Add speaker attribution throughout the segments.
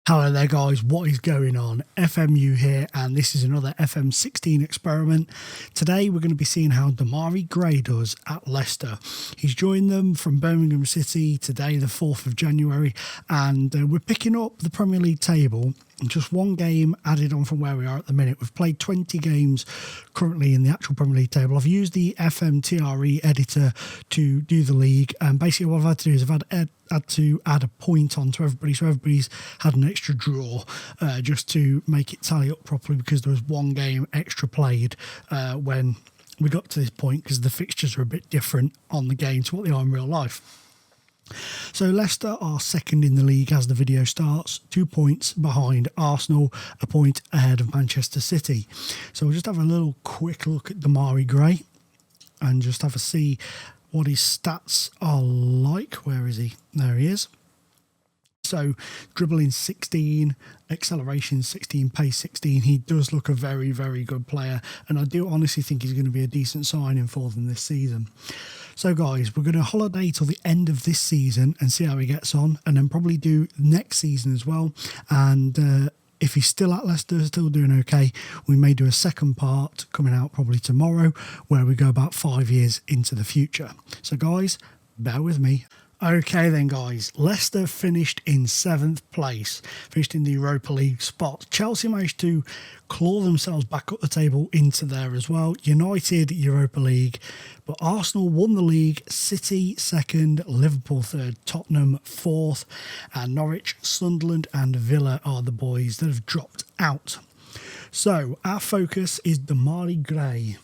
Speaker 1: Hello there guys, what is going on? FMU here, and this is another FM16 experiment. Today we're going to be seeing how Demarai Gray does at Leicester. He's joined them from Birmingham City today, the 4th of January, and we're picking up the Premier League table. Just one game added on from where we are at the minute. We've played 20 games currently in the actual Premier League table. I've used the FMTRE editor to do the league, and basically what I've had to do is I've had to add a point onto everybody, so everybody's had an extra draw just to make it tally up properly, because there was one game extra played when we got to this point, because the fixtures are a bit different on the game to what they are in real life. So Leicester are second in the league as the video starts, 2 points behind Arsenal, a point ahead of Manchester City. So we'll just have a little quick look at Demarai Gray and just have a see what his stats are like. Where is he? There he is. So dribbling 16, acceleration 16, pace 16. He does look a very, very good player, and I do honestly think he's going to be a decent signing for them this season. So guys, we're going to holiday till the end of this season and see how he gets on, and then probably do next season as well. And if he's still at Leicester, still doing okay, we may do a second part coming out probably tomorrow, where we go about 5 years into the future. So guys, bear with me. Okay then guys, Leicester finished in 7th place, finished in the Europa League spot. Chelsea managed to claw themselves back up the table into there as well. United, Europa League, but Arsenal won the league, City 2nd, Liverpool 3rd, Tottenham 4th, and Norwich, Sunderland and Villa are the boys that have dropped out. So our focus is Demarai Gray,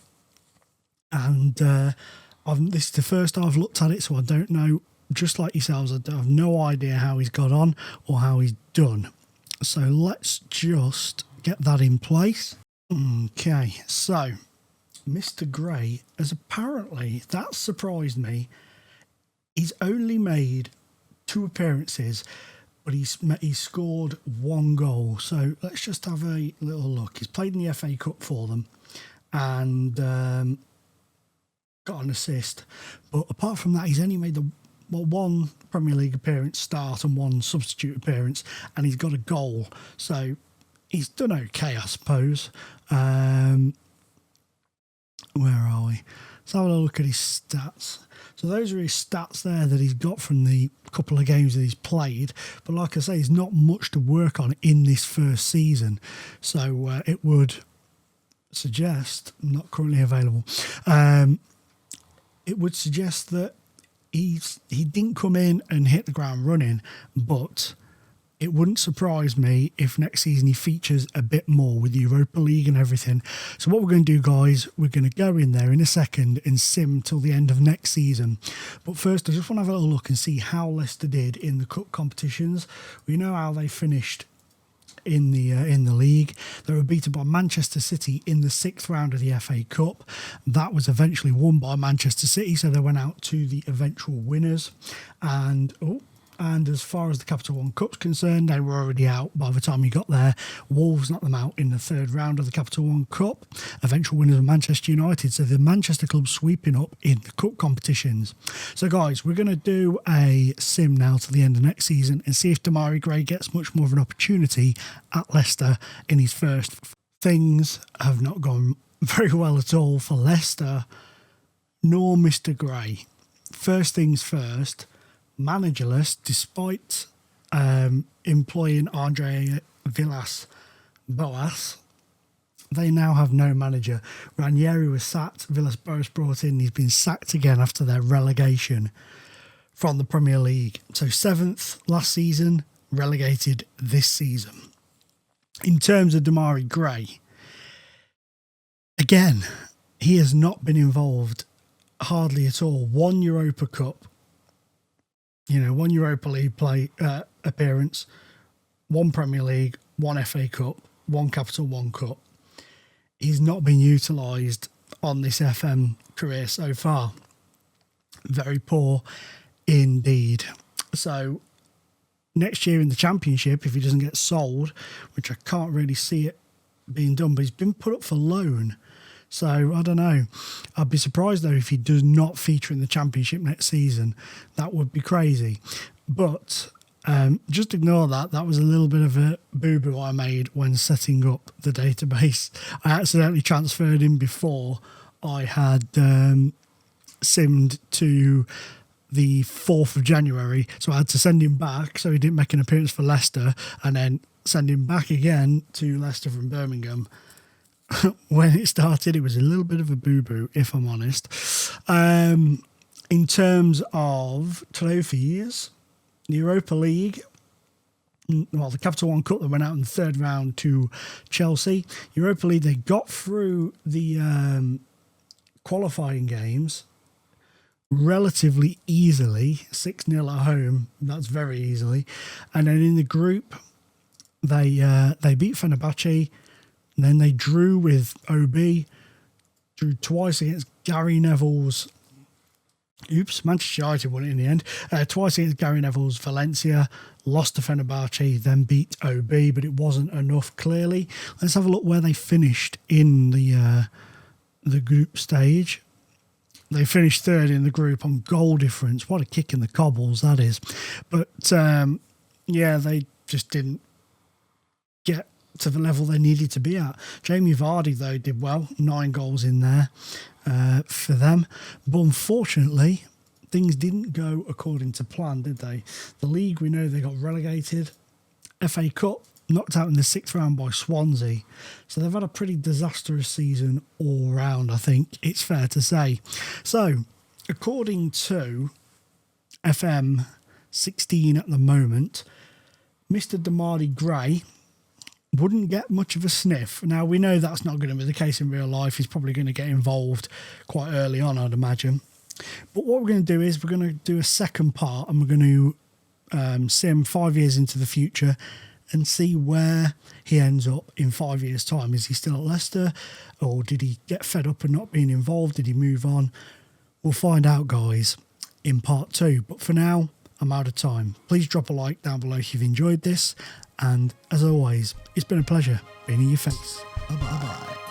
Speaker 1: and this is the first I've looked at it, so I don't know. Just like yourselves, I have no idea how he's got on or how he's done. So let's just get that in place. Okay, so Mr. Gray has apparently, that surprised me, he's only made 2 appearances, but he's scored 1 goal. So let's just have a little look. He's played in the FA Cup for them and got an assist. But apart from that, he's only made one Premier League appearance start and 1 substitute appearance, and he's got a goal. So he's done okay, I suppose. Where are we? Let's have a look at his stats. So those are his stats there that he's got from the couple of games that he's played. But like I say, there's not much to work on in this first season. So it would suggest, not currently available, it would suggest that he didn't come in and hit the ground running, but it wouldn't surprise me if next season he features a bit more with the Europa League and everything. So what we're going to do, guys, we're going to go in there in a second and sim till the end of next season. But first, I just want to have a little look and see how Leicester did in the cup competitions. We know how they finished in the league. They were beaten by Manchester City in the 6th round of the FA Cup. That was eventually won by Manchester City, so they went out to the eventual winners. And as far as the Capital One Cup's concerned, they were already out by the time you got there. Wolves knocked them out in the 3rd round of the Capital One Cup. Eventual winners were Manchester United, so the Manchester club sweeping up in the cup competitions. So guys, we're going to do a sim now to the end of next season and see if Demarai Gray gets much more of an opportunity at Leicester in his first. Things have not gone very well at all for Leicester, nor Mr. Gray. First things first, managerless, despite employing Andre Villas-Boas. They now have no manager. Ranieri was sacked, Villas-Boas brought in. He's been sacked again after their relegation from the Premier League. So 7th last season, relegated this season. In terms of Demarai Gray, again, he has not been involved hardly at all. 1 Europa Cup, 1 Europa League appearance, 1 Premier League, 1 FA Cup, 1 Capital One Cup. He's not been utilised on this FM career so far. Very poor indeed. So next year in the Championship, if he doesn't get sold, which I can't really see it being done, but he's been put up for loan. So I don't know. I'd be surprised though if he does not feature in the Championship next season. That would be crazy. But Just ignore that. That was a little bit of a boo-boo I made when setting up the database. I accidentally transferred him before I had simmed to the 4th of January. So I had to send him back so he didn't make an appearance for Leicester, and then send him back again to Leicester from Birmingham. When it started, it was a little bit of a boo-boo, if I'm honest. In terms of trophies, the Europa League, well, the Capital One Cup that went out in the third round to Chelsea. Europa League, they got through the qualifying games relatively easily, 6-0 at home. That's very easily. And then in the group, they beat Fenerbahce. And then they drew with OB, drew twice against Gary Neville's. Manchester United won it in the end. Twice against Gary Neville's Valencia, lost to Fenerbahce, then beat OB, but it wasn't enough, clearly. Let's have a look where they finished in the group stage. They finished third in the group on goal difference. What a kick in the cobbles that is. But, they just didn't get to the level they needed to be at. Jamie Vardy, though, did well. 9 goals in there for them. But unfortunately, things didn't go according to plan, did they? The league, we know they got relegated. FA Cup, knocked out in the 6th round by Swansea. So they've had a pretty disastrous season all round, I think it's fair to say. So, according to FM 16 at the moment, Mr. Demarai Gray wouldn't get much of a sniff. Now, we know that's not going to be the case in real life. He's probably going to get involved quite early on, I'd imagine. But what we're going to do is we're going to do a second part, and we're going to sim 5 years into the future and see where he ends up in 5 years' time. Is he still at Leicester, or did he get fed up and not being involved? Did he move on? We'll find out, guys, in part 2. But for now, I'm out of time. Please drop a like down below if you've enjoyed this. And as always, it's been a pleasure being in your face. Bye-bye.